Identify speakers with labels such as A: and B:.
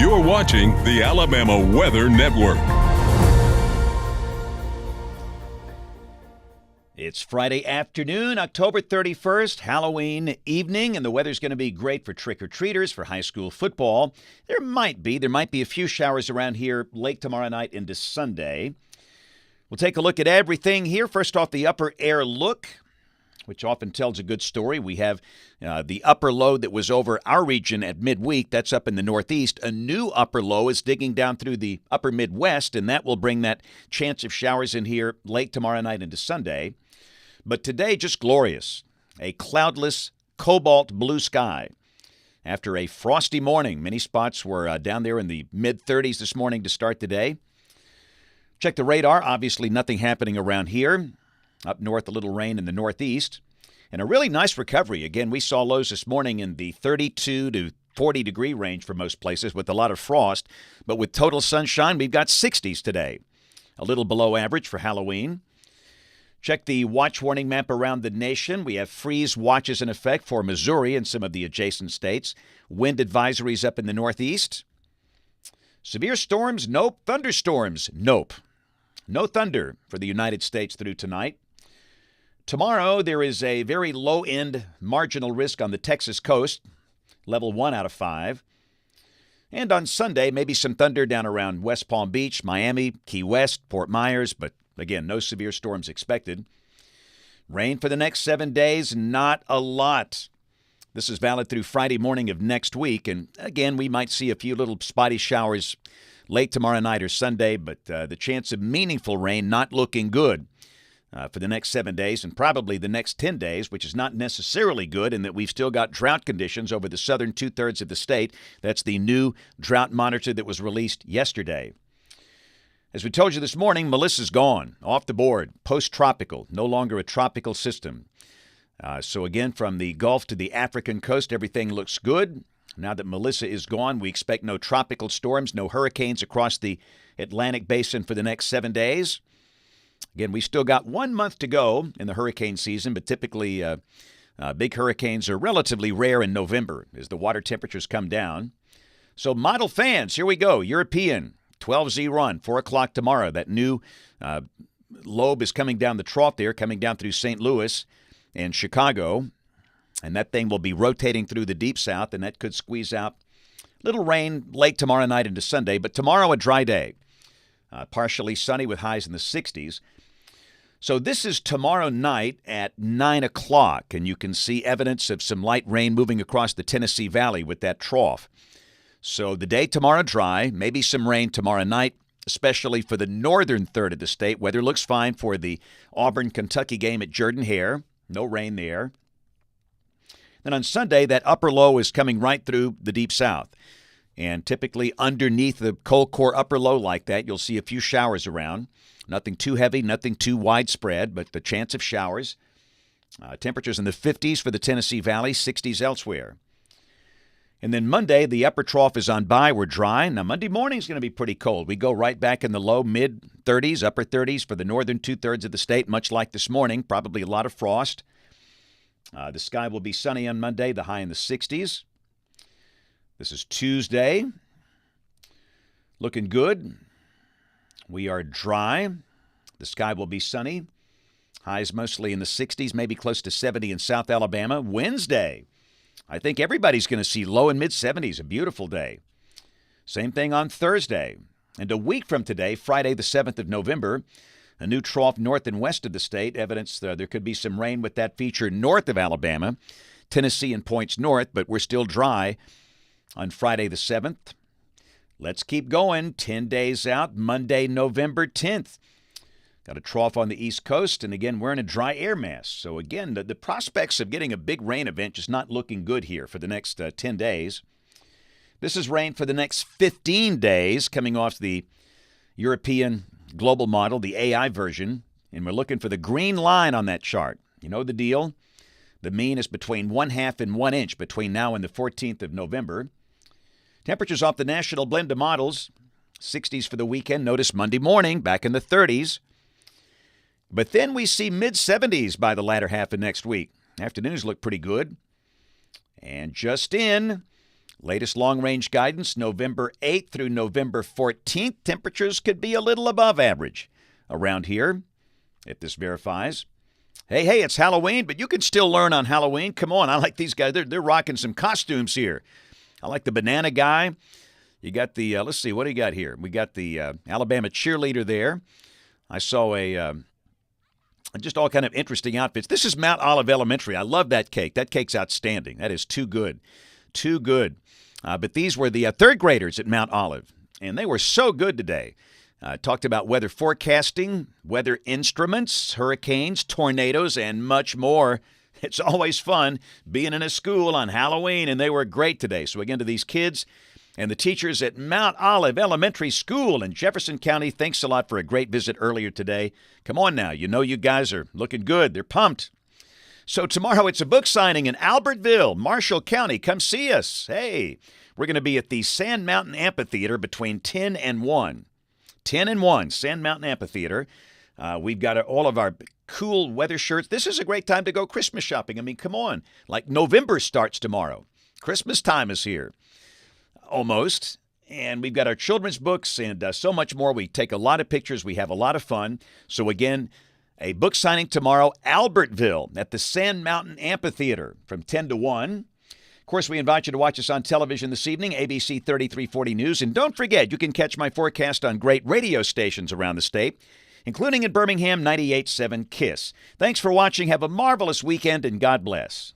A: You're watching the Alabama Weather Network.
B: It's Friday afternoon, October 31st, Halloween evening, and the weather's going to be great for trick-or-treaters, for high school football. There might be a few showers around here late tomorrow night into Sunday. We'll take a look at everything here. First off, the upper air look, which often tells a good story. We have the upper low that was over our region at midweek. That's up in the northeast. A new upper low is digging down through the upper Midwest, and that will bring that chance of showers in here late tomorrow night into Sunday. But today, just glorious. A cloudless, cobalt blue sky. After a frosty morning, many spots were down there in the mid-30s this morning to start the day. Check the radar. Obviously, nothing happening around here. Up north, a little rain in the northeast. And a really nice recovery. Again, we saw lows this morning in the 32 to 40-degree range for most places with a lot of frost. But with total sunshine, we've got 60s today. A little below average for Halloween. Check the watch warning map around the nation. We have freeze watches in effect for Missouri and some of the adjacent states. Wind advisories up in the northeast. Severe storms? Nope. Thunderstorms? Nope. No thunder for the United States through tonight. Tomorrow, there is a very low-end marginal risk on the Texas coast, level 1 out of 5. And on Sunday, maybe some thunder down around West Palm Beach, Miami, Key West, Fort Myers, but again, no severe storms expected. Rain for the next 7 days, not a lot. This is valid through Friday morning of next week, and again, we might see a few little spotty showers late tomorrow night or Sunday, but the chance of meaningful rain not looking good for the next 7 days and probably the next 10 days, which is not necessarily good in that we've still got drought conditions over the southern two-thirds of the state. That's the new drought monitor that was released yesterday. As we told you this morning, Melissa's gone, off the board, post-tropical, no longer a tropical system. So again, from the Gulf to the African coast, everything looks good. Now that Melissa is gone, we expect no tropical storms, no hurricanes across the Atlantic basin for the next 7 days. Again, we still got 1 month to go in the hurricane season, but typically big hurricanes are relatively rare in November as the water temperatures come down. So model fans, here we go. European, 12Z run, 4 o'clock tomorrow. That new lobe is coming down the trough there, coming down through St. Louis and Chicago. And that thing will be rotating through the deep south, and that could squeeze out little rain late tomorrow night into Sunday. But tomorrow, a dry day. Partially sunny with highs in the 60s. So this is tomorrow night at 9 o'clock, and you can see evidence of some light rain moving across the Tennessee Valley with that trough. So the day tomorrow dry, maybe some rain tomorrow night, especially for the northern third of the state. Weather looks fine for the Auburn-Kentucky game at Jordan-Hare. No rain there. Then on Sunday, that upper low is coming right through the deep south. And typically underneath the cold core upper low like that, you'll see a few showers around. Nothing too heavy, nothing too widespread, but the chance of showers. Temperatures in the 50s for the Tennessee Valley, 60s elsewhere. And then Monday, the upper trough is on by. We're dry. Now, Monday morning is going to be pretty cold. We go right back in the low mid-30s, upper 30s for the northern two-thirds of the state, much like this morning. Probably a lot of frost. The sky will be sunny on Monday, the high in the 60s. This is Tuesday. Looking good. We are dry. The sky will be sunny. Highs mostly in the 60s, maybe close to 70 in South Alabama. Wednesday, I think everybody's going to see low and mid-70s, a beautiful day. Same thing on Thursday. And a week from today, Friday the 7th of November, a new trough north and west of the state. Evidence there could be some rain with that feature north of Alabama, Tennessee and points north, but we're still dry on Friday the 7th. Let's keep going. 10 days out, Monday, November 10th. Got a trough on the East Coast, and again, we're in a dry air mass. So again, the prospects of getting a big rain event just not looking good here for the next 10 days. This is rain for the next 15 days coming off the European global model, the AI version, and we're looking for the green line on that chart. You know the deal. The mean is between 1/2 and 1 inch between now and the 14th of November. Temperatures off the national blend of models, 60s for the weekend. Notice Monday morning, back in the 30s. But then we see mid-70s by the latter half of next week. Afternoons look pretty good. And just in, Latest long-range guidance, November 8th through November 14th. Temperatures could be a little above average around here, if this verifies. Hey, it's Halloween, but you can still learn on Halloween. Come on, I like these guys. They're rocking some costumes here. I like the banana guy. You got the, let's see, what do you got here? We got the Alabama cheerleader there. I saw just all kind of interesting outfits. This is Mount Olive Elementary. I love that cake. That cake's outstanding. That is too good. Too good. But these were the third graders at Mount Olive, and they were so good today. Talked about weather forecasting, weather instruments, hurricanes, tornadoes, and much more. It's always fun being in a school on Halloween, and they were great today. So again, to these kids and the teachers at Mount Olive Elementary School in Jefferson County, thanks a lot for a great visit earlier today. Come on now, you know you guys are looking good. They're pumped. So tomorrow it's a book signing in Albertville, Marshall County. Come see us. Hey, we're going to be at the Sand Mountain Amphitheater between 10 and 1. 10 and 1, Sand Mountain Amphitheater. We've got all of our cool weather shirts. This is a great time to go Christmas shopping. I mean, come on. Like November starts tomorrow. Christmas time is here. Almost. And we've got our children's books and so much more. We take a lot of pictures. We have a lot of fun. So again, a book signing tomorrow, Albertville at the Sand Mountain Amphitheater from 10 to 1. Of course, we invite you to watch us on television this evening, ABC 3340 News. And don't forget, you can catch my forecast on great radio stations around the state, including in Birmingham, 98.7 KISS. Thanks for watching. Have a marvelous weekend, and God bless.